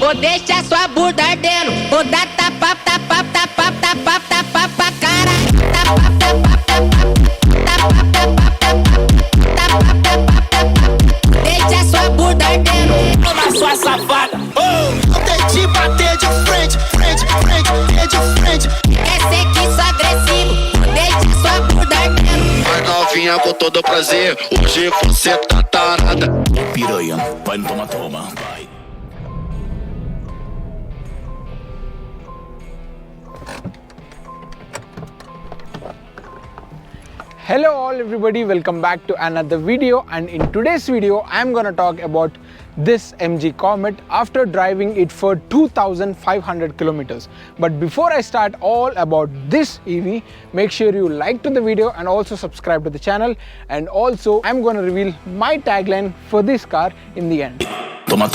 ou deixa sua bunda ardendo, ou dá tapa, tapa, tapa, tapa, tapa pra cara. Tapa, tapa, tapa, tapa, tapa, tapa, deixa sua bunda ardendo. Toma sua safada. Eu tentei bater de frente, frente, frente, de frente. Quer ser que sou agressivo, ou deixa sua bunda ardendo. Vai novinha com todo prazer, hoje você tá tarada. Piranha, vai no toma, vai. Hello all everybody, welcome back to another video, and in today's video I'm gonna talk about this MG COMET after driving it for 2500 kilometers. But before I start all about this EV, make sure you like to the video and also subscribe to the channel, and also I'm gonna reveal my tagline for this car in the end. Toma.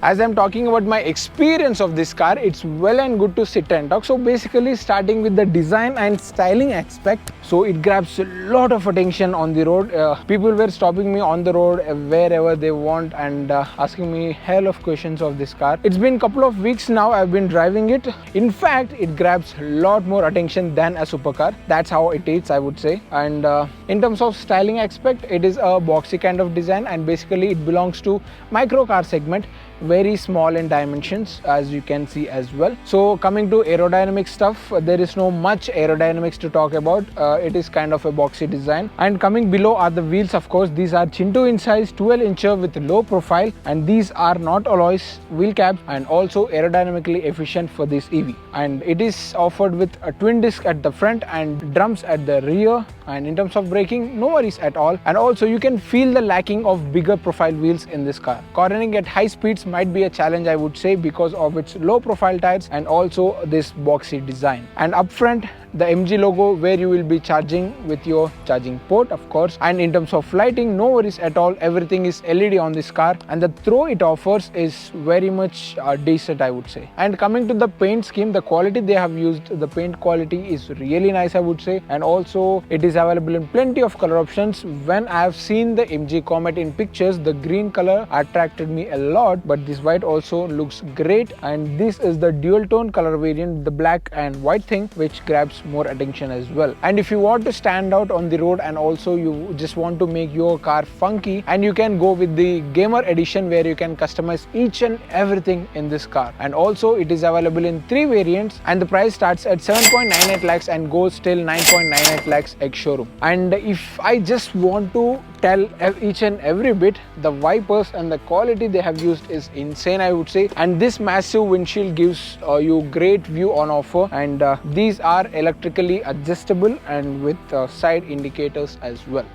As I'm talking about my experience of this car, it's well and good to sit and talk. So basically starting with the design and styling aspect, so it grabs a lot of attention on the road. People were stopping me on the road wherever they want and asking me hell of questions of this car. It's been a couple of weeks now I've been driving it. In fact, it grabs a lot more attention than a supercar. That's how it is, I would say. And in terms of styling aspect, it is a boxy kind of design, and basically it belongs to micro car segment, very small in dimensions as you can see as well. So coming to aerodynamic stuff, there is no much aerodynamics to talk about. It is kind of a boxy design. And coming below are the wheels. Of course, these are Chintu in size, 12 incher with low profile, and these are not alloys wheel caps and also aerodynamically efficient for this EV. And it is offered with a twin disc at the front and drums at the rear. And in terms of braking, no worries at all. And also you can feel the lacking of bigger profile wheels in this car. Cornering at high speeds might be a challenge, I would say, because of its low profile tires and also this boxy design. And up front, the MG logo where you will be charging with your charging port, of course. And in terms of lighting, no worries at all. Everything is LED on this car, and the throw it offers is very much decent, I would say. And coming to the paint scheme, the quality they have used, the paint quality is really nice, I would say. And also it is available in plenty of color options. When I have seen the MG COMET in pictures, the green color attracted me a lot, but this white also looks great. And this is the dual tone color variant, the black and white thing, which grabs more attention as well. And if you want to stand out on the road and also you just want to make your car funky, and you can go with the gamer edition where you can customize each and everything in this car. And also it is available in 3 variants, and the price starts at 7.98 lakhs and goes till 9.98 lakhs ex showroom. And if I just want to tell each and every bit, the wipers and the quality they have used is insane, I would say. And this massive windshield gives you great view on offer, and these are electrically adjustable and with side indicators as well.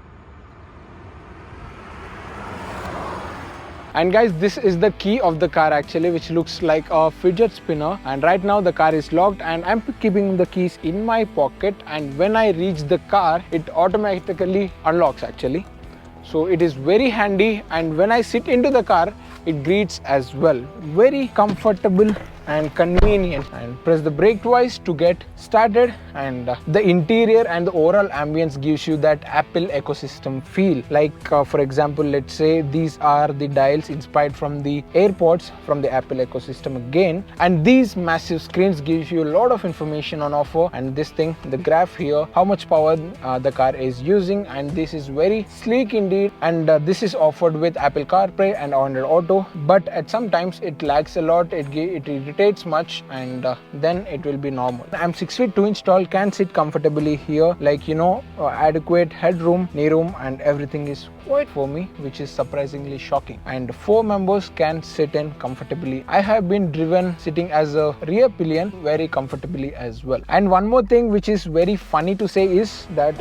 And guys, this is the key of the car actually, which looks like a fidget spinner. And right now the car is locked and I'm keeping the keys in my pocket, and when I reach the car, it automatically unlocks actually. So it is very handy, and when I sit into the car, it greets as well. Very comfortable and convenient. And press the brake twice to get started, and the interior and the overall ambience gives you that Apple ecosystem feel. Like for example, let's say these are the dials inspired from the AirPods from the Apple ecosystem again, and these massive screens gives you a lot of information on offer. And this thing, the graph here, how much power the car is using, and this is very sleek indeed. And this is offered with Apple CarPlay and Android Auto, but at sometimes it lags a lot, it irritates much, and then it will be normal. I'm 6 feet 2 inch tall, can sit comfortably here, like adequate headroom, knee room, and everything is quite for me, which is surprisingly shocking. And 4 members can sit in comfortably. I have been driven sitting as a rear pillion very comfortably as well. And one more thing which is very funny to say is that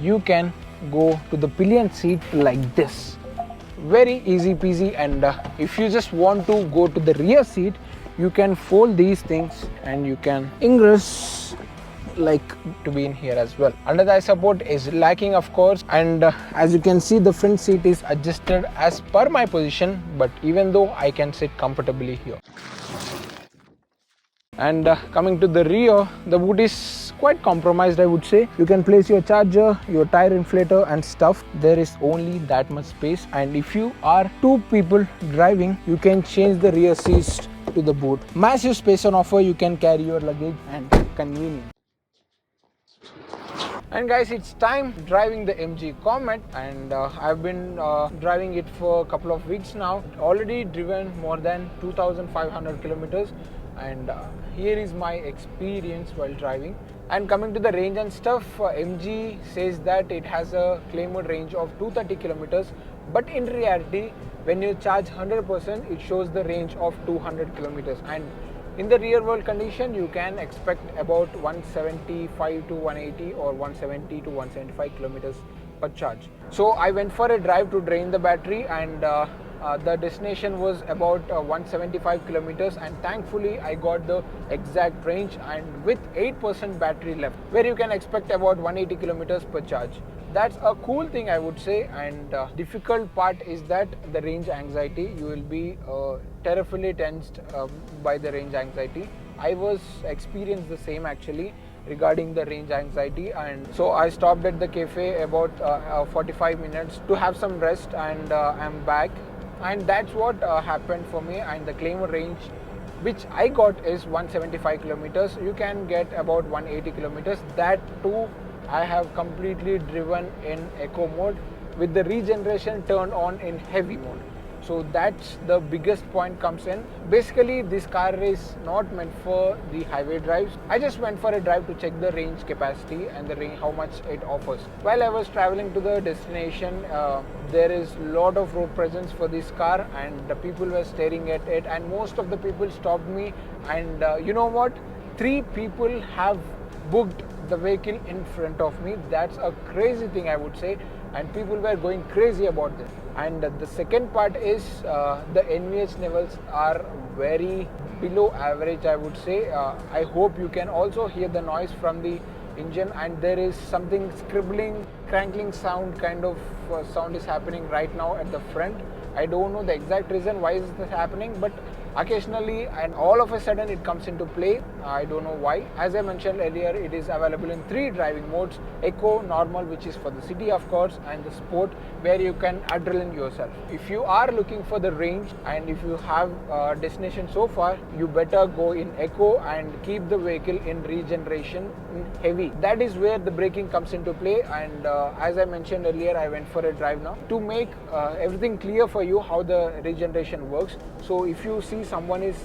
you can go to the pillion seat like this, very easy peasy. And if you just want to go to the rear seat, you can fold these things and you can ingress like to be in here as well. Under thigh support is lacking, of course, and as you can see, the front seat is adjusted as per my position, but even though I can sit comfortably here. And coming to the rear, the boot is quite compromised, I would say. You can place your charger, your tire inflator and stuff. There is only that much space, and if you are 2 people driving, you can change the rear seats to the boot. Massive space on offer. You can carry your luggage and convenient. And guys, it's time driving the MG COMET, and I've been driving it for a couple of weeks now. Already driven more than 2,500 kilometers, and here is my experience while driving. And coming to the range and stuff, MG says that it has a claimed range of 230 kilometers, but in reality, when you charge 100%, it shows the range of 200 kilometers. And in the real world condition, you can expect about 175 to 180 or 170 to 175 kilometers per charge. So I went for a drive to drain the battery, and the destination was about 175 kilometers, and thankfully I got the exact range, and with 8% battery left, where you can expect about 180 kilometers per charge. That's a cool thing, I would say. And difficult part is that the range anxiety. You will be terribly tensed by the range anxiety. I was experienced the same actually regarding the range anxiety, and so I stopped at the cafe about 45 minutes to have some rest, and I'm back, and that's what happened for me. And the claimed range which I got is 175 kilometers. You can get about 180 kilometers. That too I have completely driven in eco mode with the regeneration turned on in heavy mode. So that's the biggest point comes in. Basically, this car is not meant for the highway drives. I just went for a drive to check the range capacity and the range, how much it offers. While I was traveling to the destination, there is a lot of road presence for this car, and the people were staring at it, and most of the people stopped me. And you know what? 3 people have booked the vehicle in front of me. That's a crazy thing, I would say, and people were going crazy about this. And the second part is the NVH levels are very below average, I would say. I hope you can also hear the noise from the engine, and there is something scribbling, crankling sound kind of sound is happening right now at the front. I don't know the exact reason why is this happening, but occasionally and all of a sudden it comes into play. I don't know why. As I mentioned earlier, it is available in 3 driving modes: Eco, Normal, which is for the city of course, and the Sport, where you can adrenaline yourself. If you are looking for the range, and if you have a destination so far, you better go in Eco and keep the vehicle in regeneration in heavy. That is where the braking comes into play. And as I mentioned earlier, I went for a drive now to make everything clear for you how the regeneration works. So if you see someone is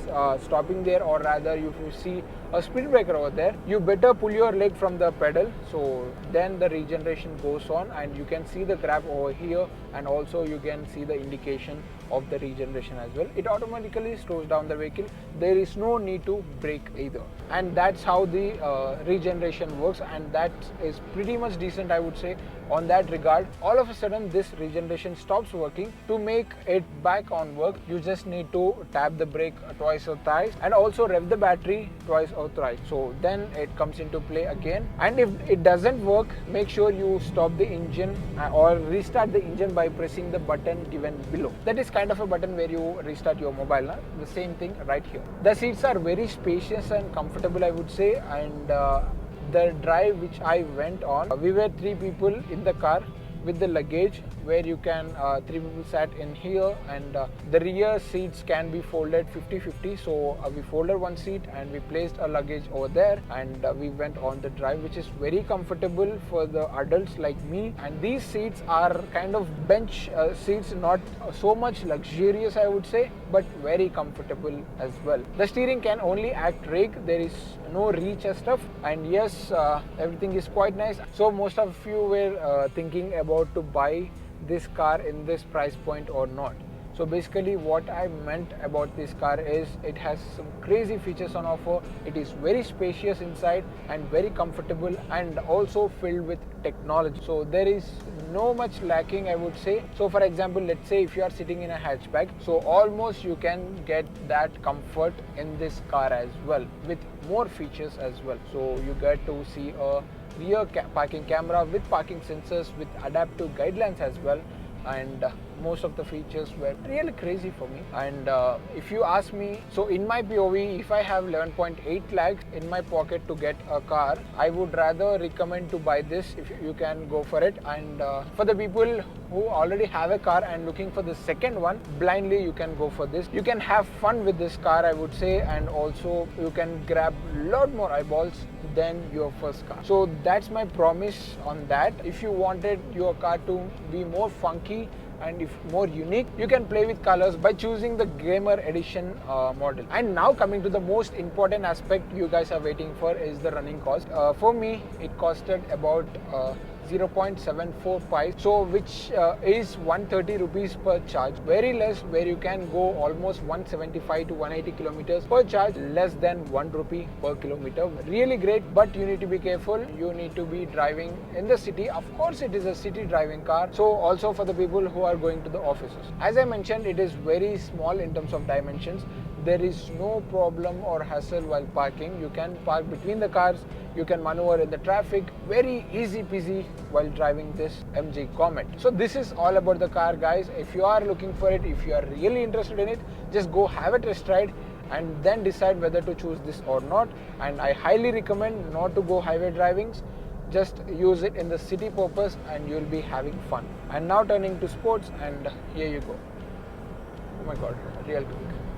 stopping there, or rather if you see a speed breaker over there, you better pull your leg from the pedal, so then the regeneration goes on, and you can see the graph over here, and also you can see the indication of the regeneration as well. It automatically slows down the vehicle. There is no need to brake either, and that's how the regeneration works, and that is pretty much decent, I would say, on that regard. All of a sudden this regeneration stops working. To make it back on work, you just need to tap the brake twice or thrice, and also rev the battery twice or thrice, so then it comes into play again. And if it doesn't work, make sure you stop the engine or restart the engine by pressing the button given below. That is kind of a button where you restart your mobile. The same thing right here. The seats are very spacious and comfortable, I would say. And the drive which I went on, we were 3 people in the car with the luggage, where you can 3 people sat in here, and the rear seats can be folded 50-50. So we folded one seat and we placed a luggage over there, and we went on the drive, which is very comfortable for the adults like me. And these seats are kind of bench seats, not so much luxurious, I would say, but very comfortable as well. The steering can only act rake. There is no reach as stuff, and yes, everything is quite nice. So most of you were thinking about to buy this car in this price point or not. So basically what I meant about this car is it has some crazy features on offer. It is very spacious inside and very comfortable, and also filled with technology. So there is no much lacking, I would say. So for example, let's say if you are sitting in a hatchback, so almost you can get that comfort in this car as well, with more features as well. So you get to see a rear parking camera with parking sensors with adaptive guidelines as well, and most of the features were really crazy for me. And if you ask me, so in my POV, if I have 11.8 lakhs in my pocket to get a car, I would rather recommend to buy this if you can go for it. And for the people who already have a car and looking for the second one, blindly you can go for this. You can have fun with this car, I would say, and also you can grab a lot more eyeballs than your first car. So that's my promise on that. If you wanted your car to be more funky and if more unique, you can play with colors by choosing the gamer edition model. And now coming to the most important aspect you guys are waiting for is the running cost. For me, it costed about 0.74 pies, so which is 130 rupees per charge. Very less, where you can go almost 175 to 180 kilometers per charge, less than 1 rupee per kilometer. Really great, but you need to be careful. You need to be driving in the city. Of course, it is a city driving car. So also for the people who are going to the offices. As I mentioned, it is very small in terms of dimensions. There is no problem or hassle while parking. You can park between the cars. You can maneuver in the traffic. Very easy peasy while driving this MG COMET. So this is all about the car, guys. If you are looking for it, if you are really interested in it, just go have a test ride and then decide whether to choose this or not. And I highly recommend not to go highway drivings. Just use it in the city purpose and you'll be having fun. And now turning to sports, and here you go. Oh my god, real quick.